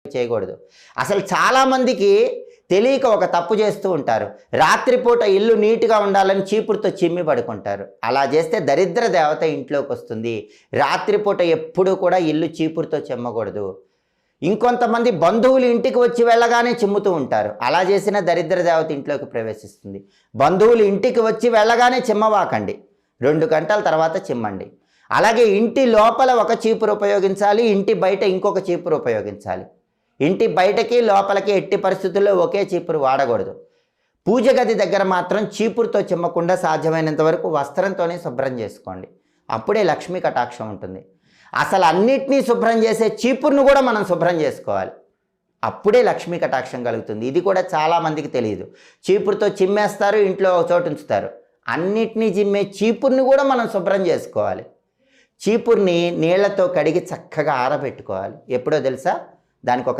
చేయకూడదు. అసలు చాలామందికి తెలియక ఒక తప్పు చేస్తూ ఉంటారు. రాత్రిపూట ఇల్లు నీట్గా ఉండాలని చీపురుతో చిమ్మి పడుకుంటారు. అలా చేస్తే దరిద్ర దేవత ఇంట్లోకి వస్తుంది. రాత్రిపూట ఎప్పుడూ కూడా ఇల్లు చీపురుతో చిమ్మకూడదు. ఇంకొంతమంది బంధువులు ఇంటికి వచ్చి వెళ్ళగానే చిమ్ముతూ ఉంటారు. అలా చేసిన దరిద్ర దేవత ఇంట్లోకి ప్రవేశిస్తుంది. బంధువులు ఇంటికి వచ్చి వెళ్ళగానే చిమ్మవాకండి, 2 గంటల తర్వాత చిమ్మండి. అలాగే ఇంటి లోపల ఒక చీపురు ఉపయోగించాలి, ఇంటి బయట ఇంకొక చీపురు ఉపయోగించాలి. ఇంటి బయటకి లోపలికి ఎట్టి పరిస్థితుల్లో ఒకే చీపురు వాడకూడదు. పూజ గది దగ్గర మాత్రం చీపురుతో చిమ్మకుండా సాధ్యమైనంత వరకు వస్త్రంతోనే శుభ్రం చేసుకోండి. అప్పుడే లక్ష్మీ కటాక్షం ఉంటుంది. అసలు అన్నిటినీ శుభ్రం చేసే చీపురును కూడా మనం శుభ్రం చేసుకోవాలి. అప్పుడే లక్ష్మీ కటాక్షం కలుగుతుంది. ఇది కూడా చాలామందికి తెలియదు. చీపురుతో చిమ్మేస్తారు, ఇంట్లో ఒక చోటు ఉంచుతారు. అన్నిటినీ చిమ్మే చీపురుని కూడా మనం శుభ్రం చేసుకోవాలి. చీపురుని నీళ్లతో కడిగి చక్కగా ఆరబెట్టుకోవాలి. ఎప్పుడో తెలుసా? దానికి ఒక